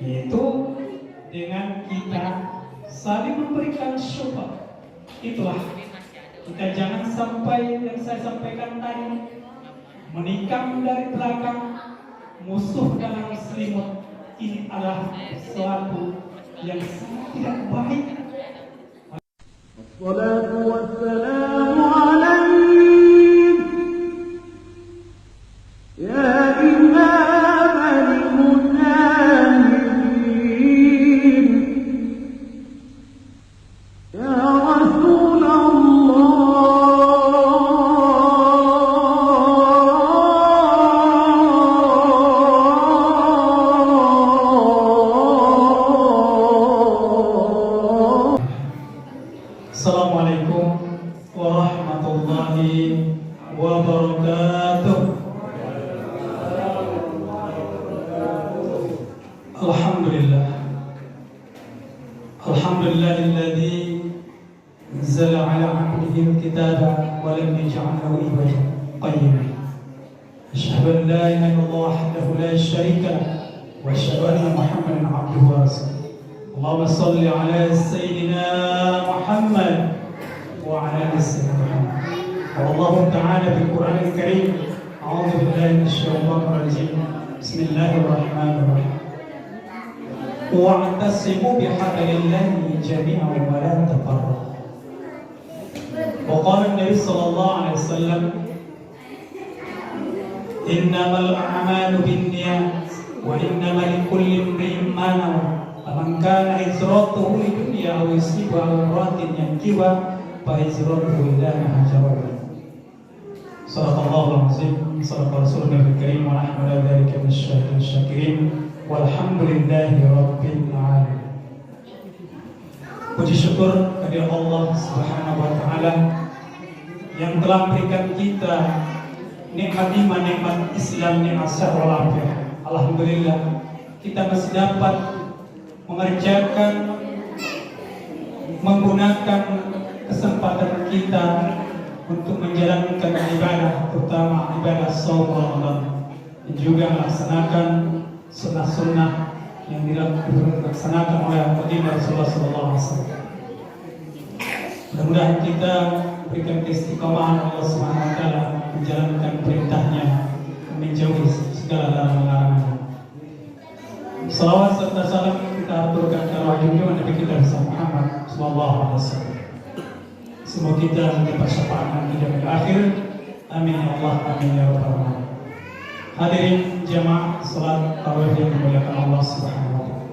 Yaitu dengan kita saling memberikan syukur. Itulah kita jangan sampai yang saya sampaikan tadi menikam dari belakang, musuh dalam selimut. Ini adalah sesuatu yang sangat tidak baik. Wassalatu wassalamu alaik ya imam al-mujahidin ya Assalamualaikum warahmatullahi wabarakatuh. Alhamdulillah. Alhamdulillahilladzi anzala ala 'abdihi al-kitaba wa lam yaj'al lahu iwajan qayyiman. Asyhadu an la ilaha illallah wahdahu la syarika lahu wa asyhadu anna Muhammadan 'abduhu wa rasuluh. Allahumma salli ala sayyidina Muhammad wa ala ali sayyidina Muhammad. Allah Ta'ala bil Qur'an al-Karim. A'udzu billahi minasyaitonir rajim. Bismillahirrahmanirrahim. Wa'tasimu bihablillahi jami'an wa la tafarraqu. Wa qala an-nabi sallallahu alaihi wasallam, innamal a'malu binniyat wa innamal likulli imrin ma nawa. Man kana hijratuhu lidunya aw yusiba amratin yankiwa fa hijratuhu ila ma hajara. Sadaqallahul azim, sadaqa rasulunal karim wa nahnu ala dzalika minasyahidin syakirin walhamdulillahi rabbil alamin. Puji syukur kepada Allah Subhanahu wa taala yang telah memberikan kita nikmat Islam, nikmat sehat walafiat. Alhamdulillah kita masih dapat mengerjakan, menggunakan kesempatan kita untuk menjalankan ibadah, terutama ibadah shaum Ramadan, dan juga melaksanakan sunnah-sunnah yang dilaksanakan oleh baginda Rasulullah SAW. Mudah-mudahan kita berikan keistiqomahan Allah Subhanahu wa taala menjalankan perintahnya, menjauhi segala larangan-larangan. Salawat serta salam kita aturkan kepada junjungan Nabi kita Muhammad sallallahu alaihi wasallam. Semoga kita mendapat syafaat nanti di akhir. Amin ya Allah, amin ya rabbal alamin. Hadirin jamaah salat tarawih yang dimuliakan Allah Subhanahu wa taala.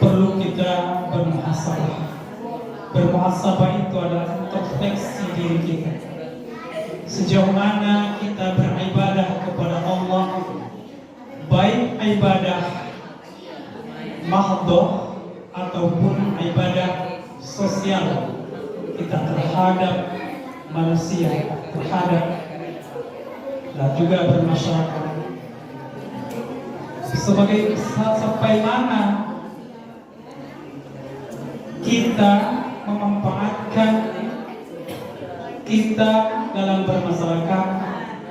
Perlu kita bermuhasabah. Bermuhasabah itu adalah introspeksi diri kita. Sejauh mana kita beribadah kepada Allah, baik ibadah mahdhah ataupun ibadah sosial kita terhadap manusia, terhadap dan juga bermasyarakat. Sebagai sampai mana kita memanfaatkan kita dalam bermasyarakat,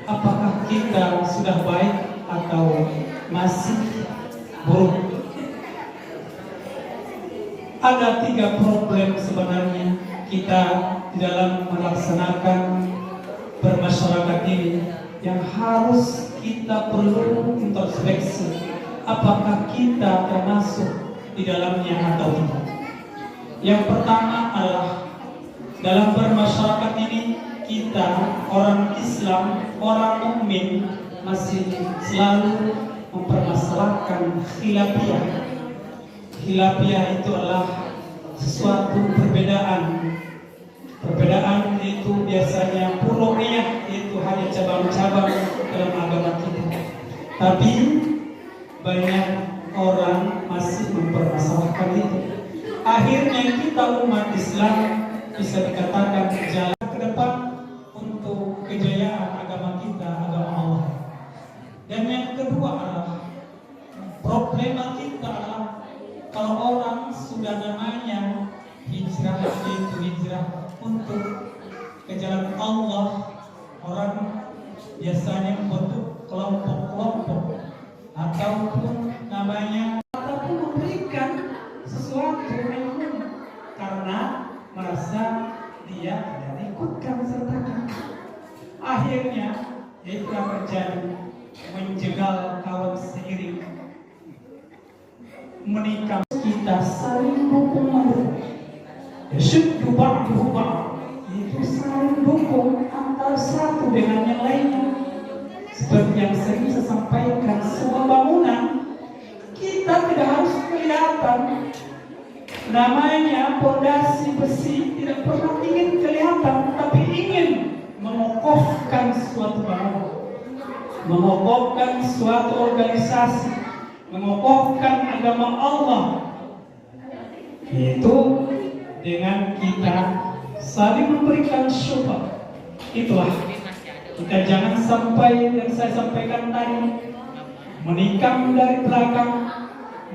apakah kita sudah baik atau masih buruk. Ada 3 problem sebenarnya kita di dalam melaksanakan bermasyarakat ini yang harus kita perlu introspeksi, apakah kita termasuk di dalamnya atau tidak. Yang pertama adalah dalam bermasyarakat ini kita orang Islam, orang mukmin masih selalu mempermasalahkan khilafiyah. Khilafiyah itu adalah sesuatu perbedaan. Perbedaan itu biasanya furu'iyah, itu hanya cabang-cabang dalam agama kita. Tapi banyak orang masih mempermasalahkan itu. Akhirnya kita umat Islam bisa dikatakan jalan ke depan untuk kejayaan agama kita, agama Allah. Dan yang kedua adalah problema kita adalah kalau orang sudah namanya hijrah, itu hijrah untuk ke jalan Allah, orang biasanya membentuk kelompok-kelompok. ataupun namanya ataupun memberikan sesuatu karena merasa dia tidak ikutkan sertakan. Akhirnya yaitu yang terjadi menjegal kawan seiring, menikah. Kita saling dukung mendukung, syuddu ba'duhu ba'd, itu saling dukung antara satu dengan yang lainnya. Seperti yang sering saya sampaikan, sebuah bangunan kita tidak harus kelihatan, namanya pondasi besi tidak pernah ingin kelihatan, tapi ingin mengokohkan suatu bangunan, mengokohkan suatu organisasi, mengokohkan agama Allah, itu dengan kita saling memberikan syukur. Itulah kita jangan sampai yang saya sampaikan tadi, menikam dari belakang,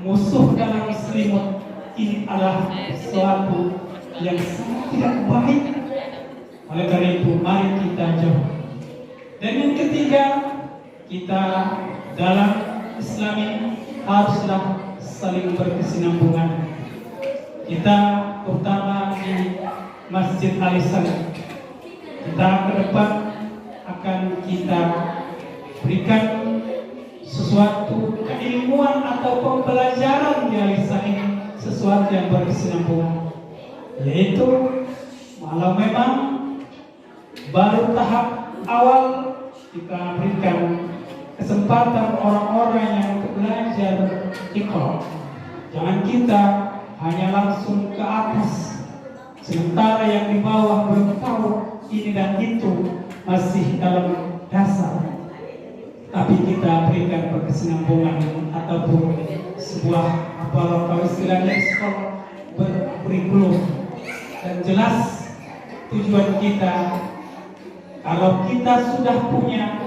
musuh dalam selimut. Ini adalah sesuatu yang sangat tidak baik. Oleh karena itu mari kita jauh. Dan yang ketiga, kita dalam Islam ini haruslah saling berkesinambungan. Kita terutama di Masjid Al-Ihsan, kita ke depan akan kita berikan sesuatu keilmuan atau pembelajaran di Al-Ihsan ini, sesuatu yang berkesinambungan, yaitu kalau memang baru tahap awal, kita berikan kesempatan orang-orang yang belajar Iqra. Jangan kita hanya langsung ke atas, sementara yang di bawah belum tahu ini dan itu, masih dalam dasar. Tapi kita berikan berkesinambungan ataupun sebuah kalau istilahnya sekolah berkurikulum, dan jelas tujuan kita. Kalau kita sudah punya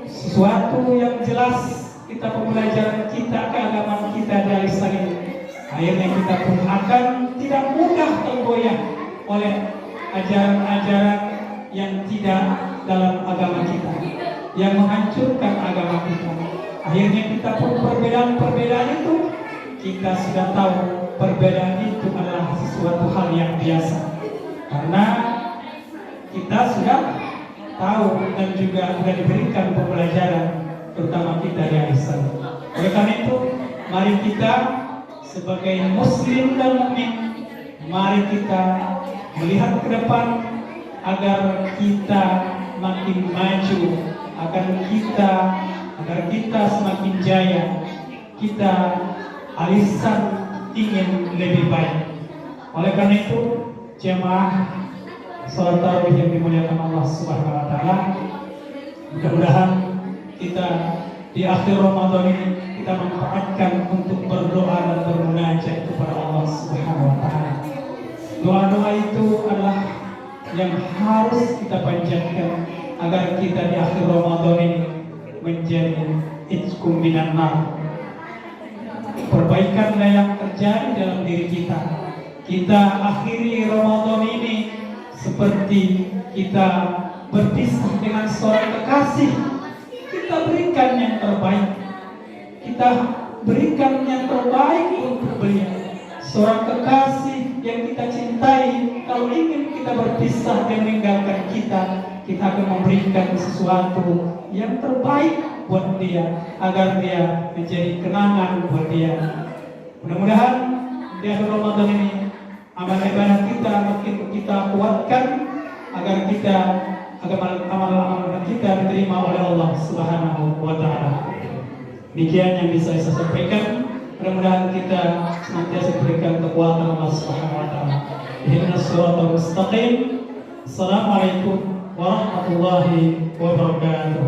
sesuatu yang jelas, kita pembelajaran kita keagamaan kita dari sana, akhirnya kita pun akan tidak mudah tergoyah oleh ajaran-ajaran yang tidak dalam agama kita, yang menghancurkan agama kita. Akhirnya kita pun perbedaan itu, kita sudah tahu perbedaan itu adalah sesuatu hal yang biasa, karena kita sudah tahu dan juga sudah diberikan pembelajaran, terutama kita di Al-Ihsan. Oleh karena itu, mari kita sebagai muslim dan mukmin, mari kita melihat ke depan agar kita makin maju, agar kita semakin jaya. Kita Al-Ihsan ingin lebih baik. Oleh karena itu, jemaah salat tarawih yang dimuliakan Allah Subhanahu wa taala, mudah-mudahan kita di akhir Ramadan ini kita manfaatkan untuk berdoa dan bermunajat kepada Allah Subhanahu wa taala. Doa-doa itu adalah yang harus kita panjatkan agar kita di akhir Ramadan ini menjadi itqum minan nar. Perbaikanlah yang terjadi dalam diri kita. Kita akhiri Ramadan ini seperti kita berpisah dengan seorang kekasih. Kita berikan yang terbaik. Kita berikan yang terbaik untuk beliau. Seorang kekasih yang kita cintai, kalau ingin kita berpisah dan meninggalkan kita, kita akan memberikan sesuatu yang terbaik buat dia, agar dia menjadi kenangan buat dia. Mudah-mudahan di akhir Ramadan ini amal ibadah kita makin kita kuatkan, agar amal-amal kita diterima oleh Allah Subhanahu wa taala. Demikian yang bisa saya sampaikan. Mudah-mudahan kita senantiasa diberikan kekuatan Allah Subhanahu wa taala. Ihdinas siratal mustaqim. Assalamualaikum warahmatullahi wabarakatuh.